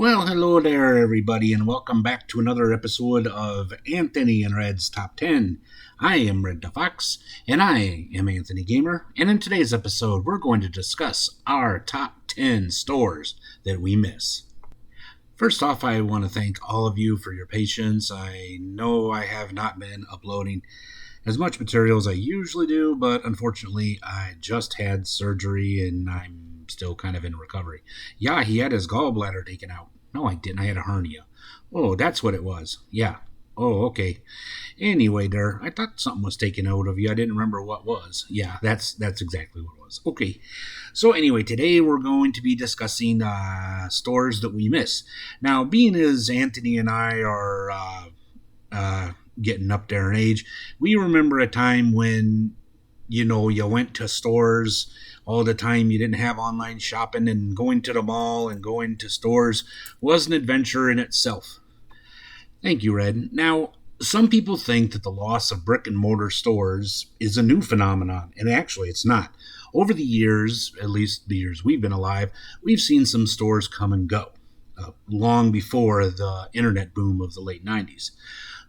Well, hello there, everybody, and welcome back to another episode of Anthony and Red's Top 10. I am Red the Fox, and I am Anthony Gamer, and in today's episode, we're going to discuss our top 10 stores that we miss. First off, I want to thank all of you for your patience. I know I have not been uploading as much material as I usually do, but unfortunately, I just had surgery and I'm still kind of in recovery. Yeah, he had his gallbladder taken out. No, I didn't. I had a hernia. Oh, that's what it was. Yeah. Oh, okay. Anyway, there, I thought something was taken out of you. I didn't remember what was. Yeah, that's exactly what it was. Okay. So anyway, today we're going to be discussing stores that we miss. Now, being as Anthony and I are getting up there in age, we remember a time when you went to stores all the time. You didn't have online shopping, and going to the mall and going to stores was an adventure in itself. Thank you, Red. Now, some people think that the loss of brick and mortar stores is a new phenomenon, and actually it's not. Over the years, at least the years we've been alive, we've seen some stores come and go, long before the internet boom of the late 90s.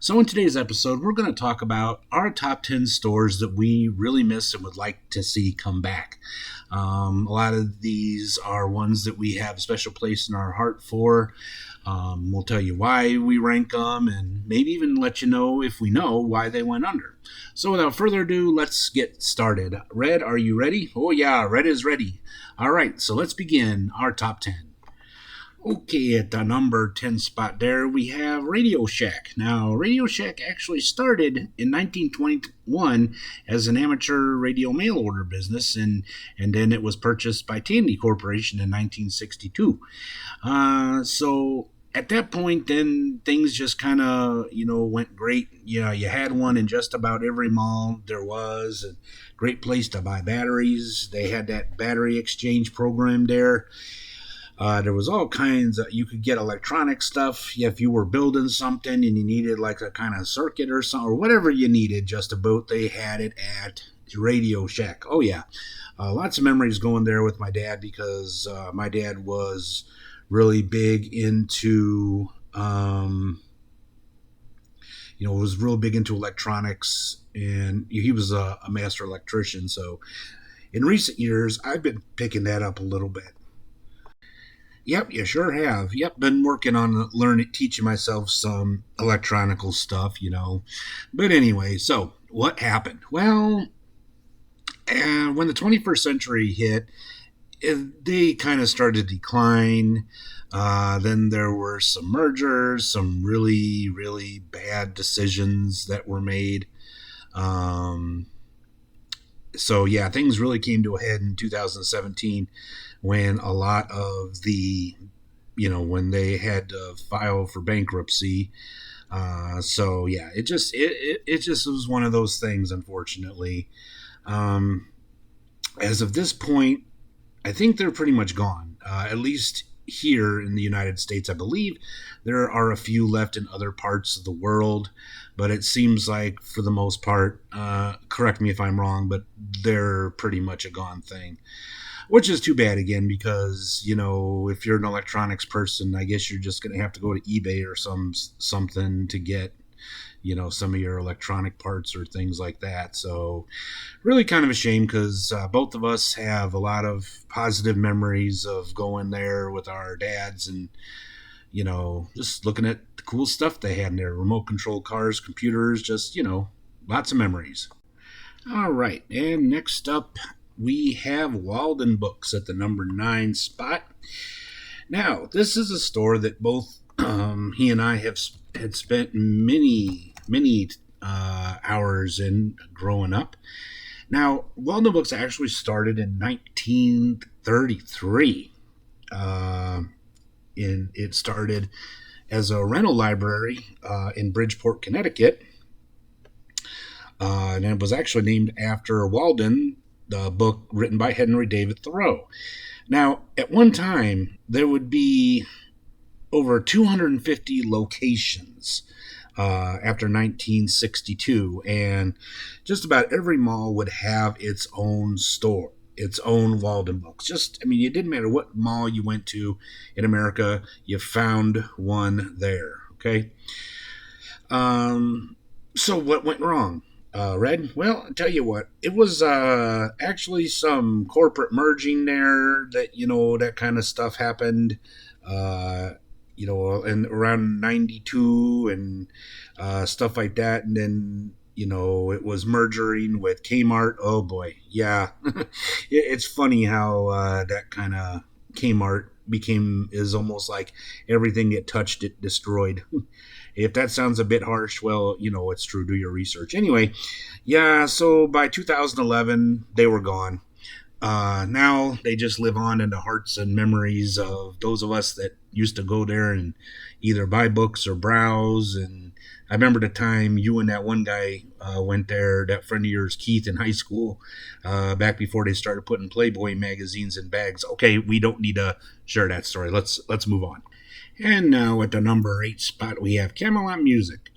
So in today's episode, we're going to talk about our top 10 stores that we really miss and would like to see come back. A lot of these are ones that we have a special place in our heart for. We'll tell you why we rank them and maybe even let you know if we know why they went under. So without further ado, let's get started. Red, are you ready? Oh yeah, Red is ready. All right, so let's begin our top 10. Okay, at the number 10 spot there, we have Radio Shack. Now, Radio Shack actually started in 1921 as an amateur radio mail order business, and then it was purchased by Tandy Corporation in 1962. So at that point, then things just kind of, went great. You had one in just about every mall there was. A great place to buy batteries. They had that battery exchange program there. There was all kinds of, you could get electronic stuff if you were building something and you needed like a kind of circuit or something, or whatever you needed just about, they had it at Radio Shack. Oh yeah. Lots of memories going there with my dad because my dad was really big into, was real big into electronics, and he was a master electrician. So in recent years, I've been picking that up a little bit. Yep, you sure have. Yep, been working on teaching myself some electronical stuff, But anyway, so what happened? Well, when the 21st century hit, they kind of started to decline. Then there were some mergers, some really, really bad decisions that were made. So yeah, things really came to a head in 2017 when a lot of the, when they had to file for bankruptcy. So yeah, it just was one of those things, unfortunately. As of this point, I think they're pretty much gone. At least here in the United States, I believe there are a few left in other parts of the world, but it seems like for the most part, correct me if I'm wrong, but they're pretty much a gone thing, which is too bad again, because, if you're an electronics person, I guess you're just going to have to go to eBay or something to get, some of your electronic parts or things like that. So really kind of a shame, because both of us have a lot of positive memories of going there with our dads and, just looking at the cool stuff they had in there, remote control cars, computers, just, lots of memories. All right. And next up, we have Walden Books at the number 9 spot. Now, this is a store that both he and I had spent many hours in growing up. Now, Walden Books actually started in 1933. It started as a rental library in Bridgeport, Connecticut. And it was actually named after Walden, the book written by Henry David Thoreau. Now, at one time, there would be over 250 locations after 1962, and just about every mall would have its own store. its own Walden Books. Just, I mean, it didn't matter what mall you went to in America, you found one there. Okay. Um, so what went wrong? Red? Well, I'll tell you what, it was actually some corporate merging there that, that kind of stuff happened, uh, and around 92 and stuff like that. And then, it was merging with Kmart. Oh boy. Yeah. It's funny how that kind of Kmart is almost like everything it touched, it destroyed. If that sounds a bit harsh, well, it's true. Do your research. Anyway, yeah, so by 2011, they were gone. Now they just live on in the hearts and memories of those of us that used to go there and either buy books or browse. And I remember the time you and that one guy went there, that friend of yours, Keith, in high school, back before they started putting Playboy magazines in bags. Okay, we don't need to share that story. Let's move on. And now at the number 8 spot, we have Camelot Music.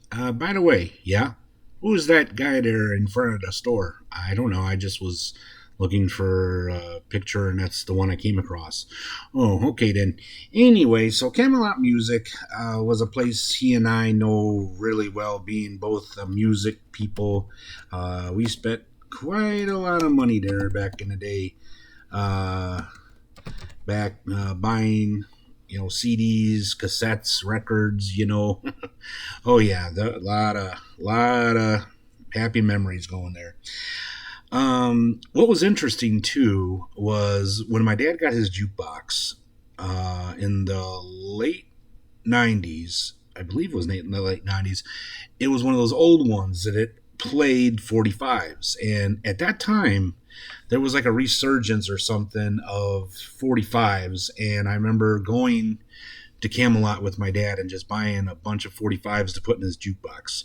By the way, yeah, who's that guy there in front of the store? I don't know. I just was looking for a picture, and that's the one I came across. Oh, okay then. Anyway, so Camelot Music was a place he and I know really well, being both music people. We spent quite a lot of money there back in the day. Buying CDs, cassettes, records, Oh yeah, a lot of happy memories going there. What was interesting too was when my dad got his jukebox in the late '90s. I believe it was in the late '90s. It was one of those old ones that it played 45s, and at that time there was like a resurgence or something of 45s, and I remember going to Camelot with my dad and just buying a bunch of 45s to put in his jukebox.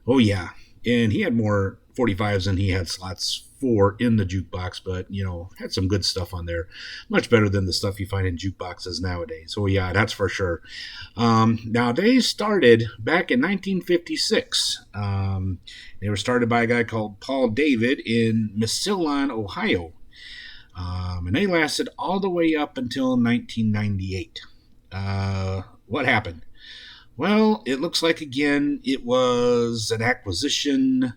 Oh yeah, and he had more 45s than he had slots for in the jukebox, but had some good stuff on there, much better than the stuff you find in jukeboxes nowadays. Oh yeah, that's for sure. Now they started back in 1956. They were started by a guy called Paul David in Massillon, Ohio, and they lasted all the way up until 1998. What happened? Well, it looks like, again, it was an acquisition.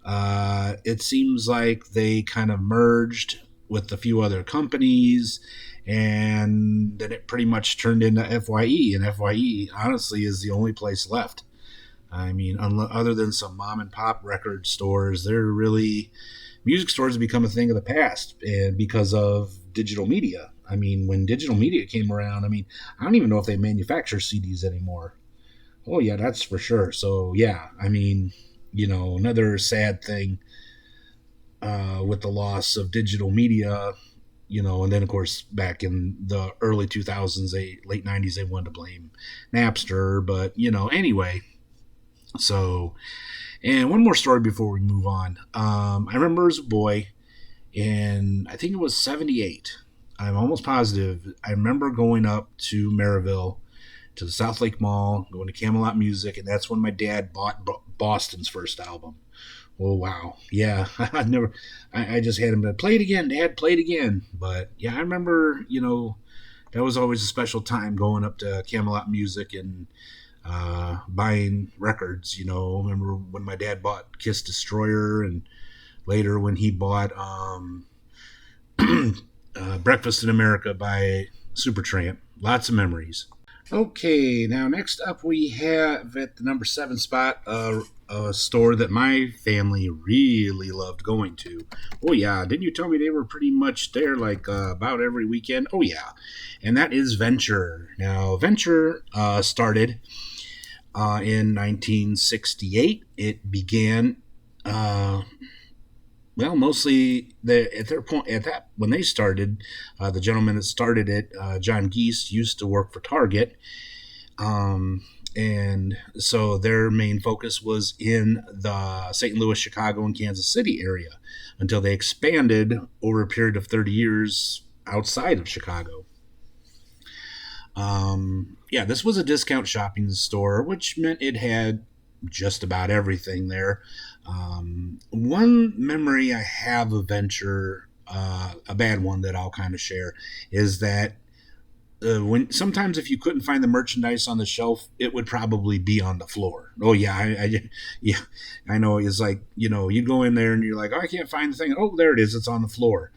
It seems like they kind of merged with a few other companies, and then it pretty much turned into FYE. And FYE, honestly, is the only place left. I mean, other than some mom and pop record stores, they're really, music stores have become a thing of the past, and because of digital media. I mean, when digital media came around, I don't even know if they manufacture CDs anymore. Oh yeah, that's for sure. So yeah, another sad thing with the loss of digital media, and then of course back in the early 2000s, late 90s, they wanted to blame Napster, but anyway. So, and one more story before we move on. I remember as a boy, and I think it was '78. I'm almost positive. I remember going up to Maryville to the South Lake Mall, going to Camelot Music, and that's when my dad bought Boston's first album. Oh wow, yeah, I just had him to play it again, Dad, play it again. But yeah, I remember, that was always a special time going up to Camelot Music and buying records. Remember when my dad bought Kiss Destroyer, and later when he bought Breakfast in America by Supertramp. Lots of memories. Okay, now next up we have at the number 7 spot a store that my family really loved going to. Oh yeah, didn't you tell me they were pretty much there like about every weekend? Oh yeah, and that is Venture. Now Venture started in 1968. It began. Mostly at their point at that when they started, the gentleman that started it, John Geese, used to work for Target, and so their main focus was in the St. Louis, Chicago, and Kansas City area until they expanded over a period of 30 years outside of Chicago. This was a discount shopping store, which meant it had just about everything there. One memory I have of Venture a bad one that I'll kind of share is that when sometimes if you couldn't find the merchandise on the shelf, it would probably be on the floor. Oh yeah, yeah, I know. It's like you go in there and you're like, oh, I can't find the thing. Oh, there it is. It's on the floor.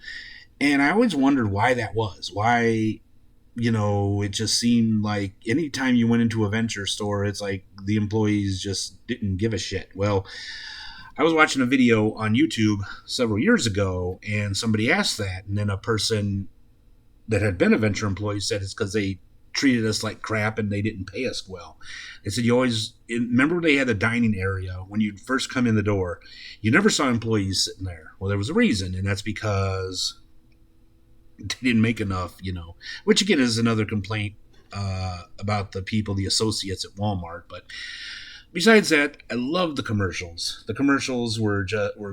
And I always wondered why that was. Why it just seemed like anytime you went into a venture store, it's like the employees just didn't give a shit. Well, I was watching a video on YouTube several years ago, and somebody asked that, and then a person that had been a venture employee said it's because they treated us like crap and they didn't pay us well. They said you always remember they had a dining area when you first come in the door. You never saw employees sitting there. Well, there was a reason, and that's because they didn't make enough. Which again is another complaint about the people, the associates at Walmart. But besides that, I love the commercials. The commercials were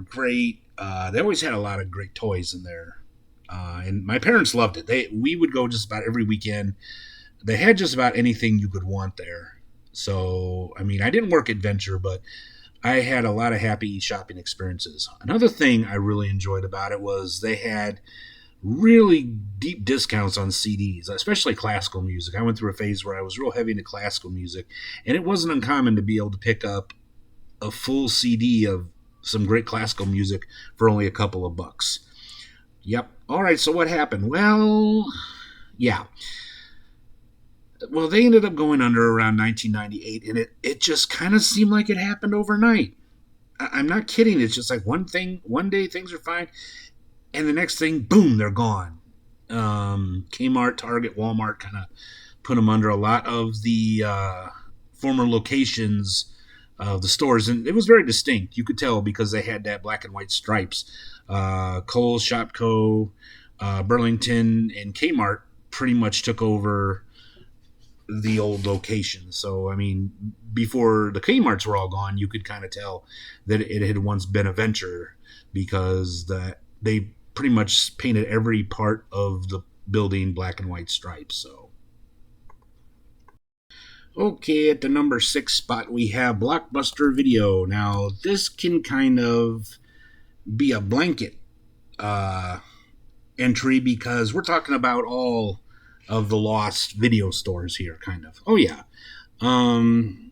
great. They always had a lot of great toys in there. And my parents loved it. We would go just about every weekend. They had just about anything you could want there. So, I mean, I didn't work at Venture, but I had a lot of happy shopping experiences. Another thing I really enjoyed about it was they had really deep discounts on CDs, especially classical music. I went through a phase where I was real heavy into classical music, and it wasn't uncommon to be able to pick up a full CD of some great classical music for only a couple of bucks. Yep. All right, so what happened? Well, yeah. Well, they ended up going under around 1998, and it just kind of seemed like it happened overnight. I'm not kidding. It's just like one day things are fine, and the next thing, boom, they're gone. Kmart, Target, Walmart kind of put them under. A lot of the former locations of the stores, and it was very distinct. You could tell because they had that black and white stripes. Kohl's, Shopko, Burlington, and Kmart pretty much took over the old location. So, I mean, before the Kmarts were all gone, you could kind of tell that it had once been a Venture because they pretty much painted every part of the building black and white stripes. So, okay, at the number 6 spot, we have Blockbuster Video. Now, this can kind of be a blanket entry because we're talking about all of the lost video stores here, kind of. Oh, yeah.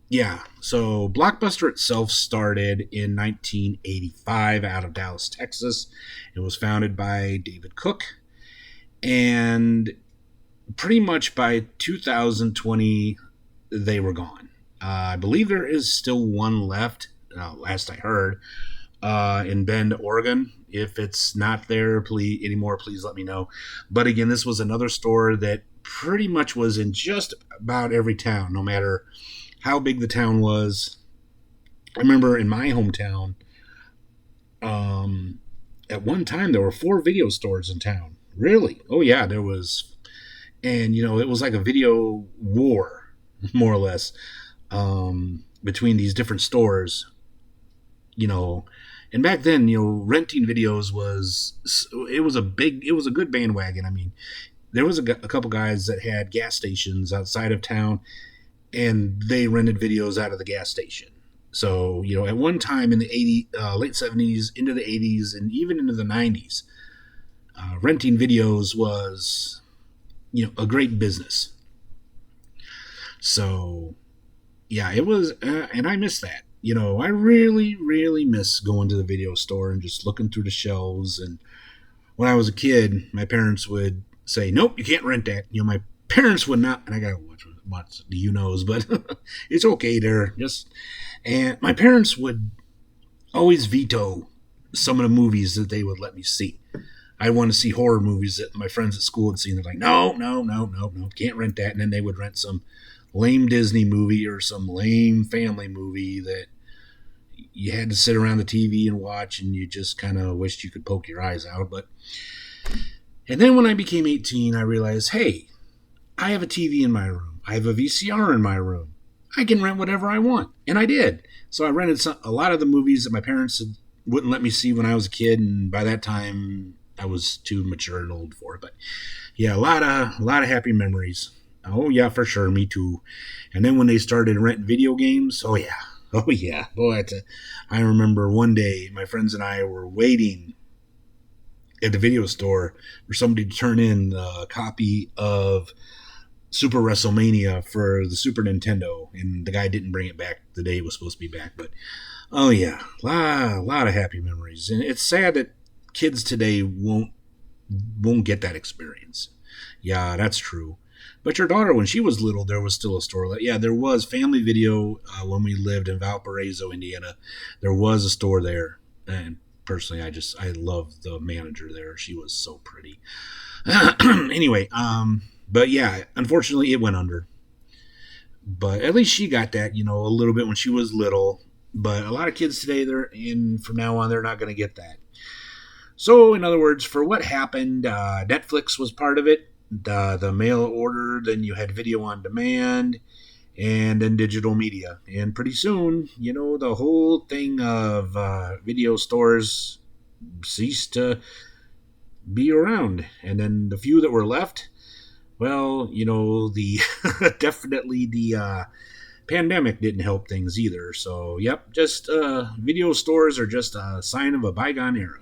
Yeah, so Blockbuster itself started in 1985 out of Dallas, Texas. It was founded by David Cook, and pretty much by 2020, they were gone. I believe there is still one left, last I heard, in Bend, Oregon. If it's not there anymore, please let me know. But again, this was another store that pretty much was in just about every town, no matter how big the town was. I remember in my hometown, at one time there were 4 video stores in town. Really? Oh yeah, there was. And it was like a video war, more or less, between these different stores. And back then, renting videos was a good bandwagon. I mean, there was a couple guys that had gas stations outside of town, and they rented videos out of the gas station. So, at one time in the late 70s, into the 80s, and even into the 90s, renting videos was, a great business. So, yeah, it was, and I miss that. I really, really miss going to the video store and just looking through the shelves. And when I was a kid, my parents would say, nope, you can't rent that. My parents would not, and I gotta watch the knows, but it's okay there. And my parents would always veto some of the movies that they would let me see. I want to see horror movies that my friends at school had seen. They're like, no, can't rent that. And then they would rent some lame Disney movie or some lame family movie that you had to sit around the TV and watch, and you just kind of wished you could poke your eyes out. And then when I became 18, I realized, hey, I have a TV in my room. I have a VCR in my room. I can rent whatever I want. And I did. So I rented a lot of the movies that my parents wouldn't let me see when I was a kid, and by that time I was too mature and old for it. But yeah, a lot of happy memories. Oh yeah, for sure, me too. And then when they started renting video games, oh yeah, boy, I remember one day my friends and I were waiting at the video store for somebody to turn in a copy of Super WrestleMania for the Super Nintendo, and the guy didn't bring it back the day it was supposed to be back. But oh yeah, lot of happy memories, and it's sad that kids today won't get that experience. Yeah, that's true. But your daughter, when she was little, there was still a store. Yeah, there was Family Video when we lived in Valparaiso, Indiana. There was a store there, and personally, I love the manager there. She was so pretty. Anyway, but yeah, unfortunately, it went under. But at least she got that, a little bit when she was little. But a lot of kids today, from now on, they're not going to get that. So, in other words, for what happened, Netflix was part of it. The mail order, then you had video on demand, and then digital media. And pretty soon, the whole thing of video stores ceased to be around. And then the few that were left, well, the definitely the pandemic didn't help things either. So, yep, just video stores are just a sign of a bygone era.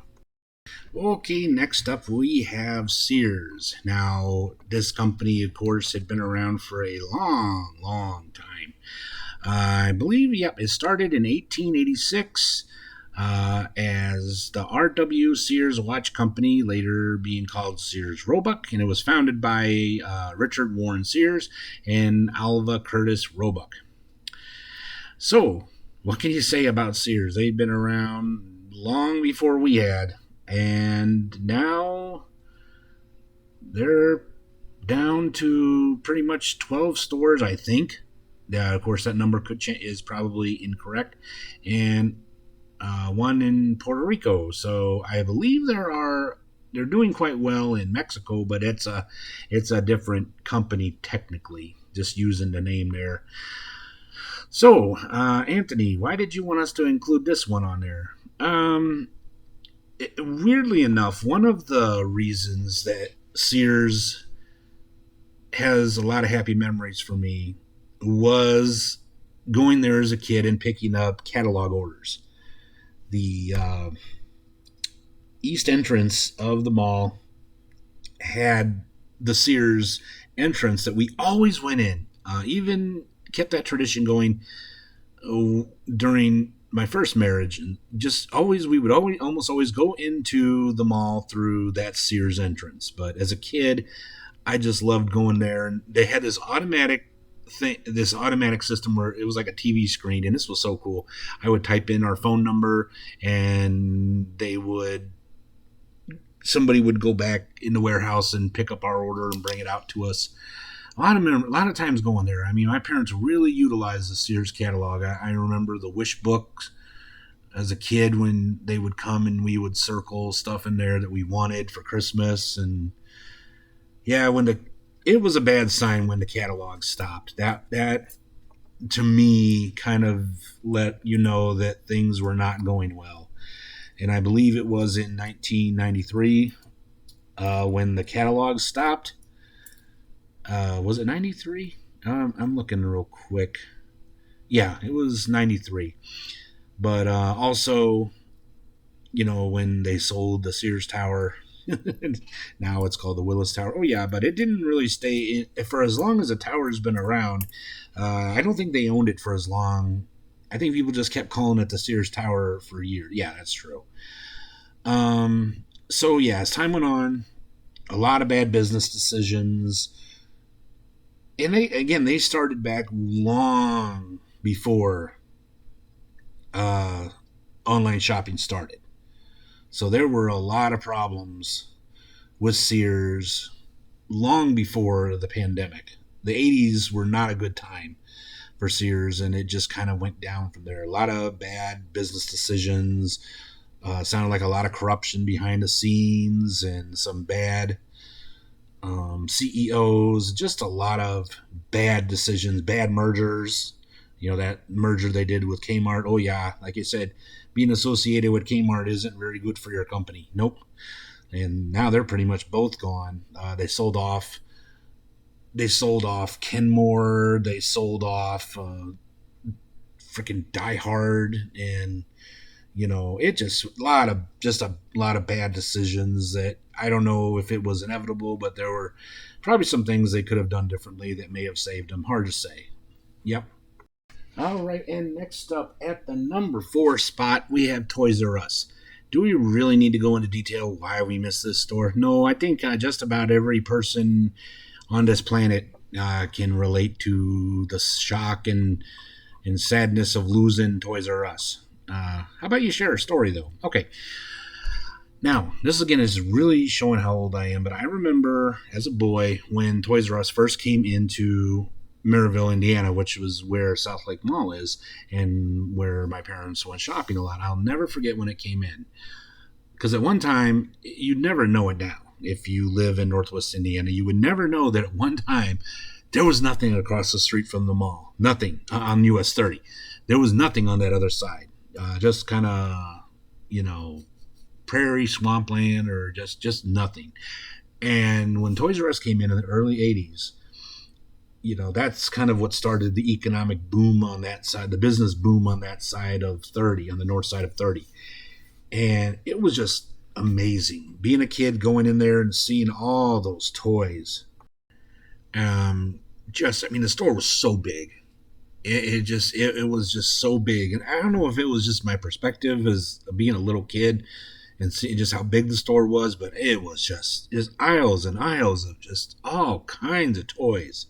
Okay, next up we have Sears. Now, this company, of course, had been around for a long, long time. I believe, yep, it started in 1886 as the R.W. Sears Watch Company, later being called Sears Roebuck, and it was founded by Richard Warren Sears and Alva Curtis Roebuck. So, what can you say about Sears? They've been around long before we had. And now they're down to pretty much 12 stores, I think. Of course, that number is probably incorrect. And one in Puerto Rico. So I believe they're doing quite well in Mexico, but it's a different company technically, just using the name there. So, Anthony, why did you want us to include this one on there? Weirdly enough, one of the reasons that Sears has a lot of happy memories for me was going there as a kid and picking up catalog orders. The east entrance of the mall had the Sears entrance that we always went in, even kept that tradition going during my first marriage, and we would almost always go into the mall through that Sears entrance. But as a kid, I just loved going there, and they had this automatic system where it was like a TV screen, and this was so cool. I would type in our phone number, and somebody would go back in the warehouse and pick up our order and bring it out to us. A lot of times going there. I mean, my parents really utilized the Sears catalog. I remember the wish books as a kid when they would come and we would circle stuff in there that we wanted for Christmas. And yeah, it was a bad sign when the catalog stopped. That to me kind of let you know that things were not going well. And I believe it was in 1993 when the catalog stopped. Was it 93? I'm looking real quick. Yeah, it was 93. But also, when they sold the Sears Tower, now it's called the Willis Tower. Oh, yeah, but it didn't really stay in for as long as the tower's been around. I don't think they owned it for as long. I think people just kept calling it the Sears Tower for years. Yeah, that's true. So, yeah, as time went on, a lot of bad business decisions. And they started back long before online shopping started. So there were a lot of problems with Sears long before the pandemic. The 80s were not a good time for Sears, and it just kind of went down from there. A lot of bad business decisions. Sounded like a lot of corruption behind the scenes and some bad CEOs, just a lot of bad decisions, bad mergers. That merger they did with Kmart. Oh yeah, like I said, being associated with Kmart isn't very good for your company. Nope. And now they're pretty much both gone. They sold off Kenmore. They sold off freaking Die Hard, and It just a lot of bad decisions that I don't know if it was inevitable, but there were probably some things they could have done differently that may have saved them. Hard to say. Yep. All right, and next up at the number 4 spot, we have Toys R Us. Do we really need to go into detail why we miss this store? No, I think just about every person on this planet can relate to the shock and sadness of losing Toys R Us. How about you share a story, though? Okay. Now, this again is really showing how old I am, but I remember as a boy when Toys R Us first came into Maryville, Indiana, which was where South Lake Mall is and where my parents went shopping a lot. I'll never forget when it came in. Because at one time, you'd never know it now. If you live in Northwest Indiana, you would never know that at one time there was nothing across the street from the mall. Nothing on US 30. There was nothing on that other side. Just kind of, you know, prairie, swampland, or just nothing. And when Toys R Us came in the early 80s, that's kind of what started the economic boom on that side, the business boom on that side of 30, on the north side of 30. And it was just amazing being a kid going in there and seeing all those toys. The store was so big. It was just so big. And I don't know if it was just my perspective as being a little kid and seeing just how big the store was, but it was just aisles and aisles of just all kinds of toys.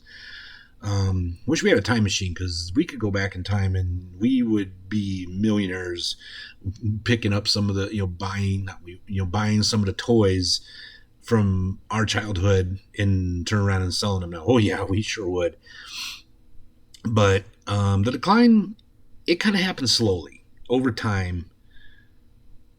Wish we had a time machine because we could go back in time and we would be millionaires picking up some of the, buying some of the toys from our childhood and turn around and selling them now. Oh yeah, we sure would. But the decline, it kind of happened slowly over time.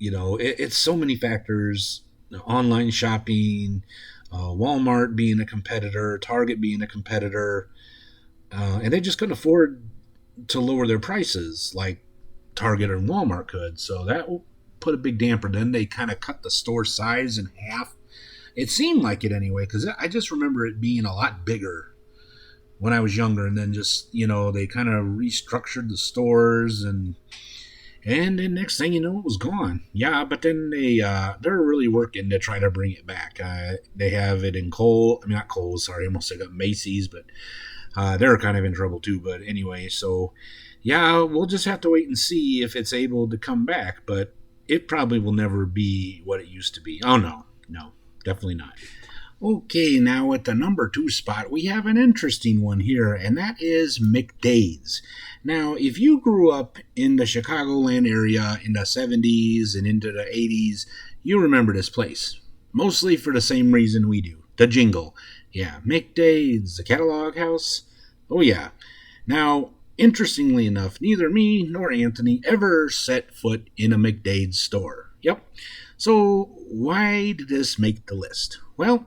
It's so many factors: online shopping, Walmart being a competitor, Target being a competitor, and they just couldn't afford to lower their prices like Target and Walmart could. So that put a big damper. Then they kind of cut the store size in half. It seemed like it anyway, because I just remember it being a lot bigger when I was younger, and then just they kind of restructured the stores, and then next thing you know, it was gone. Yeah, but then they're really working to try to bring it back. They have it in not Kohl's, sorry, I almost said Macy's, but they're kind of in trouble too. But anyway, so yeah, we'll just have to wait and see if it's able to come back. But it probably will never be what it used to be. Oh no, definitely not. Okay, now at the number 2 spot, we have an interesting one here, and that is McDade's. Now, if you grew up in the Chicagoland area in the 70s and into the 80s, you remember this place. Mostly for the same reason we do, the jingle. Yeah, McDade's, the catalog house. Oh yeah. Now, interestingly enough, neither me nor Anthony ever set foot in a McDade's store. Yep. So, why did this make the list? Well,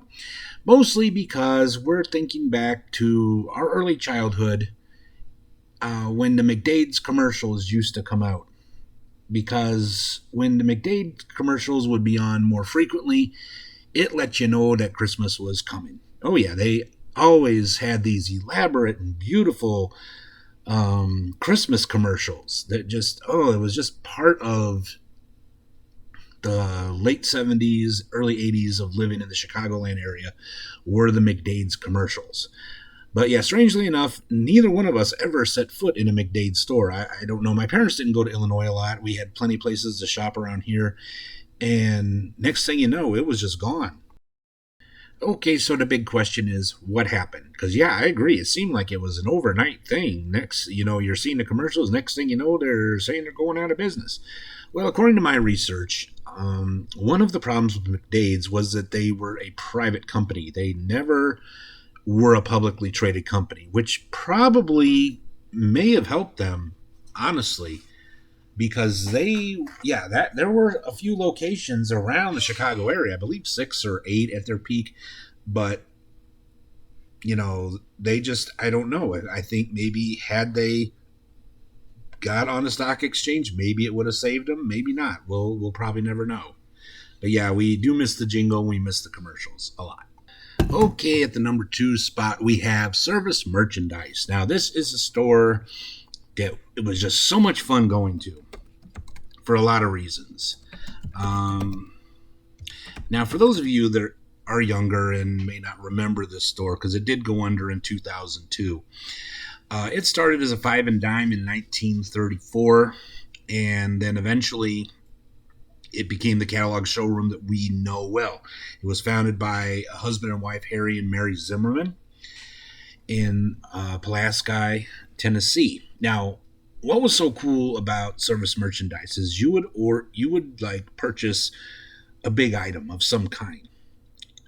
mostly because we're thinking back to our early childhood when the McDade's commercials used to come out. Because when the McDade's commercials would be on more frequently, it let you know that Christmas was coming. Oh yeah, they always had these elaborate and beautiful Christmas commercials that it was just part of the late 70s, early 80s of living in the Chicagoland area were the McDade's commercials. But yeah, strangely enough, neither one of us ever set foot in a McDade's store. I don't know. My parents didn't go to Illinois a lot. We had plenty of places to shop around here. And next thing you know, it was just gone. Okay, so the big question is, what happened? Because yeah, I agree. It seemed like it was an overnight thing. Next, you're seeing the commercials. Next thing you know, they're saying they're going out of business. Well, according to my research, one of the problems with McDade's was that they were a private company. They never were a publicly traded company, which probably may have helped them, honestly, because there were a few locations around the Chicago area, I believe 6 or 8 at their peak, but I don't know. I think maybe had they got on the stock exchange, maybe it would have saved them, maybe not. We'll probably never know. But yeah, we do miss the jingle, we miss the commercials a lot. Okay, at the number 2 spot, we have Service Merchandise. Now, this is a store that it was just so much fun going to. for a lot of reasons. Um, Now, for those of you that are younger and may not remember this store, because it did go under in 2002, it started as a five and dime in 1934, and then eventually it became the catalog showroom that we know well. It was founded by a husband and wife, Harry and Mary Zimmerman, in Pulaski, Tennessee. Now, what was so cool about service merchandise is you would like purchase a big item of some kind,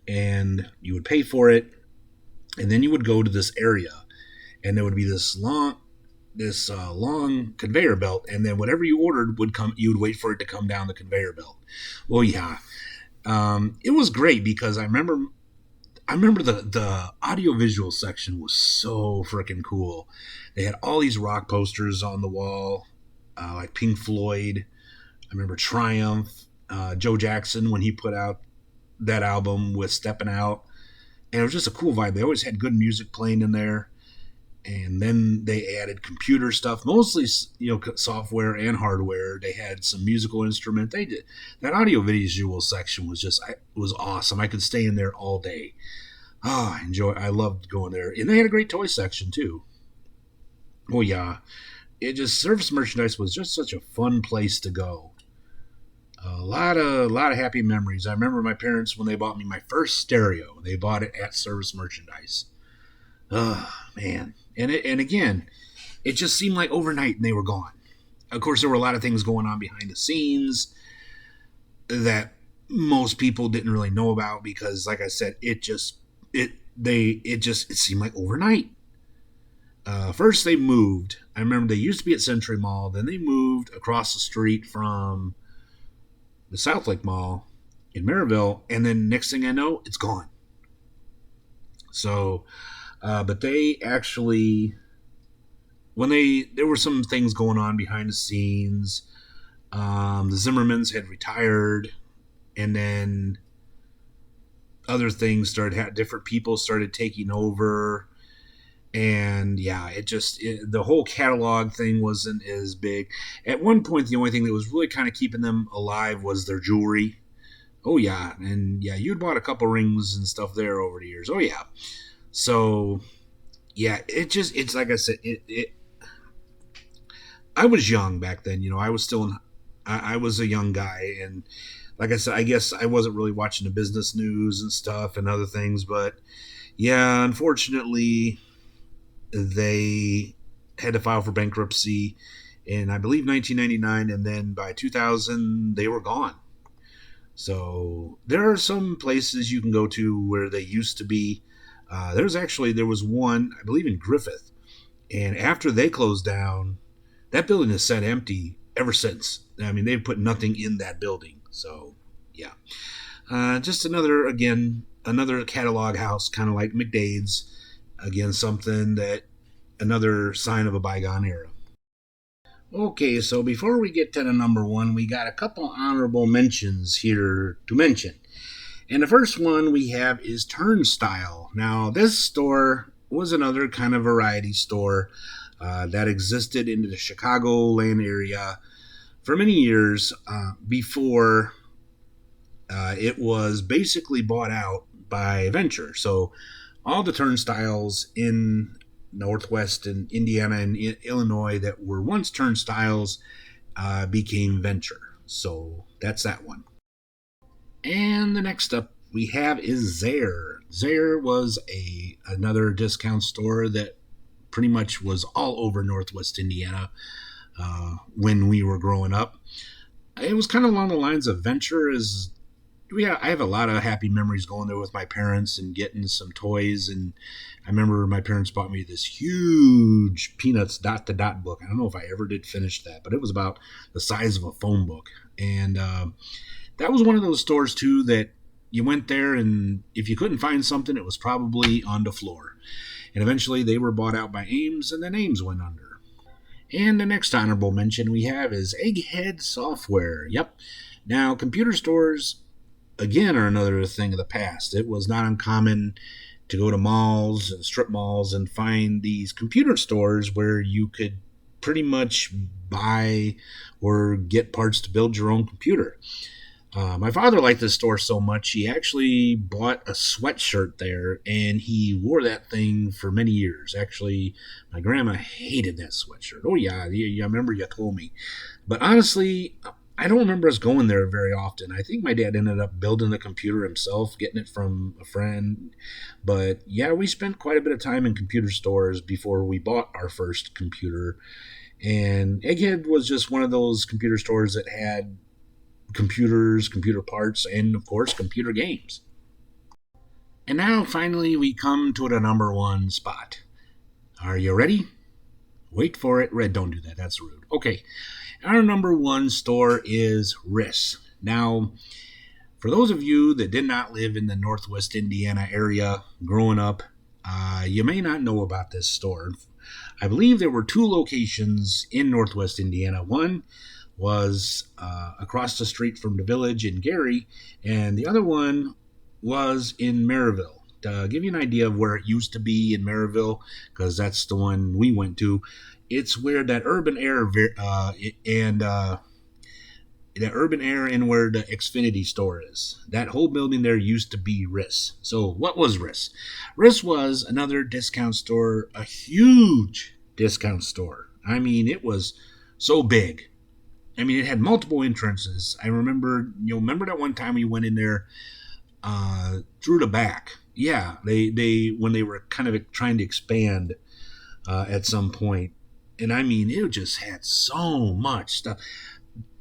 and you would pay for it, and then you would go to this area, and there would be this long conveyor belt, and then whatever you ordered would come. You would wait for it to come down the conveyor belt. Well, yeah, it was great because I remember the audiovisual section was so freaking cool. They had all these rock posters on the wall, like Pink Floyd. I remember Triumph, Joe Jackson when he put out that album with Steppin' Out, and it was just a cool vibe. They always had good music playing in there, and then they added computer stuff, mostly software and hardware. They had some musical instrument. They did that audio visual section was just it was awesome. I could stay in there all day. I loved going there, and they had a great toy section too. Oh yeah, it just service merchandise was just such a fun place to go. A lot of happy memories. I remember my parents when they bought me my first stereo. They bought it at Service Merchandise. Oh man, and again, it just seemed like overnight and they were gone. Of course, there were a lot of things going on behind the scenes that most people didn't really know about because, like I said, it seemed like overnight. First, they moved. I remember they used to be at Century Mall. Then they moved across the street from the South Lake Mall in Maryville, and then next thing I know, it's gone. So, but they actually, there were some things going on behind the scenes. The Zimmermans had retired, and then other things different people started taking over. And yeah, the whole catalog thing wasn't as big. At one point, the only thing that was really kind of keeping them alive was their jewelry. Oh yeah, and yeah, you'd bought a couple rings and stuff there over the years. Oh yeah, so yeah, it's like I said, I was young back then. I was I was a young guy, and like I said, I guess I wasn't really watching the business news and stuff and other things, but yeah, unfortunately they had to file for bankruptcy in, I believe, 1999, and then by 2000 they were gone. So there are some places you can go to where they used to be. There was one, I believe, in Griffith, and after they closed down, that building has sat empty ever since. I mean, they've put nothing in that building. So yeah, just another catalog house, kind of like McDade's. Again, another sign of a bygone era. Okay, so before we get to the number one, we got a couple honorable mentions here to mention. And the first one we have is Turnstile. Now, this store was another kind of variety store that existed in the Chicagoland area for many years before it was basically bought out by Venture. So all the turnstiles in Northwest and Indiana and Illinois that were once turnstiles became Venture. So that's that one. And the next up we have is Zayre. Zayre was another discount store that pretty much was all over Northwest Indiana when we were growing up. It was kind of along the lines of Venture. I have a lot of happy memories going there with my parents and getting some toys. And I remember my parents bought me this huge Peanuts dot to dot book. I don't know if I ever did finish that, but it was about the size of a phone book. And that was one of those stores too that you went there, and if you couldn't find something, it was probably on the floor. And eventually they were bought out by Ames, and then Ames went under. And the next honorable mention we have is Egghead Software. Yep. Now, computer stores, again, are another thing of the past. It was not uncommon to go to malls and strip malls and find these computer stores where you could pretty much buy or get parts to build your own computer. My father liked this store so much, he actually bought a sweatshirt there, and he wore that thing for many years. Actually, my grandma hated that sweatshirt. Oh, yeah, I remember you told me. But honestly, I don't remember us going there very often. I think my dad ended up building the computer himself, getting it from a friend. But yeah, we spent quite a bit of time in computer stores before we bought our first computer. And Egghead was just one of those computer stores that had computers, computer parts, and of course, computer games. And now finally we come to the number one spot. Are you ready? Wait for it. Red, don't do that. That's rude. Okay. Our number one store is RIS. Now, for those of you that did not live in the Northwest Indiana area growing up, you may not know about this store. I believe there were two locations in Northwest Indiana. One was across the street from the village in Gary, and the other one was in Maryville. To give you an idea of where it used to be in Maryville, because that's the one we went to, it's where that urban air and where the Xfinity store is. That whole building there used to be RIS. So what was RIS? RIS was another discount store, a huge discount store. I mean, it was so big. I mean, it had multiple entrances. I remember, remember that one time we went in there through the back. Yeah, they when they were kind of trying to expand at some point. And I mean, it just had so much stuff.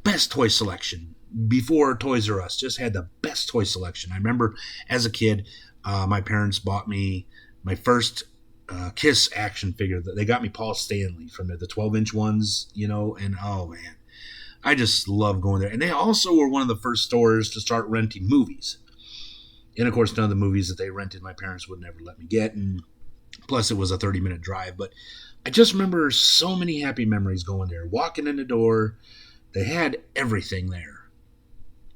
Best toy selection. Before Toys R Us, just had the best toy selection. I remember as a kid, my parents bought me my first Kiss action figure. They got me Paul Stanley from the 12-inch ones, and oh man, I just love going there. And they also were one of the first stores to start renting movies. And of course, none of the movies that they rented, my parents would never let me get. And plus, it was a 30-minute drive. But I just remember so many happy memories going there. Walking in the door, they had everything there.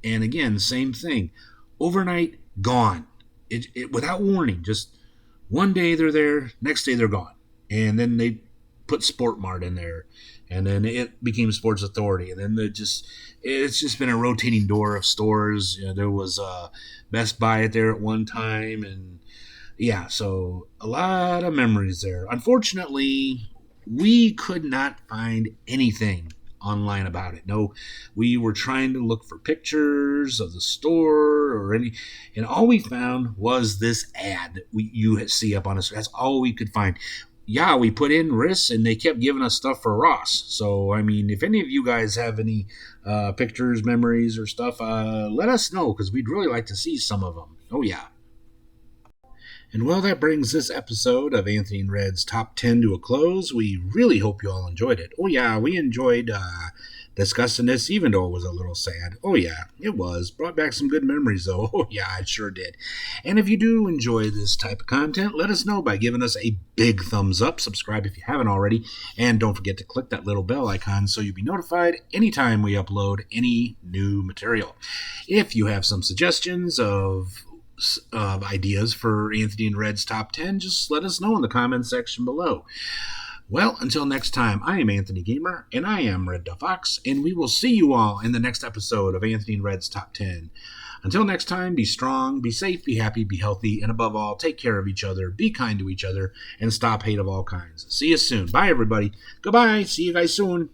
And again, same thing. Overnight, gone. It without warning. Just one day they're there, next day they're gone. And then they put Sport Mart in there. And then it became Sports Authority. And then it's just been a rotating door of stores. There was Best Buy there at one time. And yeah, so a lot of memories there. Unfortunately, we could not find anything online about it. No, we were trying to look for pictures of the store and all we found was this ad you see up on us. That's all we could find. Yeah, we put in RIS and they kept giving us stuff for Ross. So, I mean, if any of you guys have any pictures, memories, or stuff, let us know because we'd really like to see some of them. Oh, yeah. And well, that brings this episode of Anthony and Red's Top 10 to a close. We really hope you all enjoyed it. Oh, yeah, we enjoyed discussing this, even though it was a little sad. Oh, yeah, it was. Brought back some good memories, though. Oh, yeah, it sure did. And if you do enjoy this type of content, let us know by giving us a big thumbs up. Subscribe if you haven't already. And don't forget to click that little bell icon so you'll be notified anytime we upload any new material. If you have some suggestions of ideas for Anthony and Red's Top 10, just let us know in the comments section below. Well, until next time, I am Anthony Gamer, and I am Red the Fox, and we will see you all in the next episode of Anthony and Red's Top 10. Until next time, be strong, be safe, be happy, be healthy, and above all, take care of each other, be kind to each other, and stop hate of all kinds. See you soon. Bye, everybody. Goodbye. See you guys soon.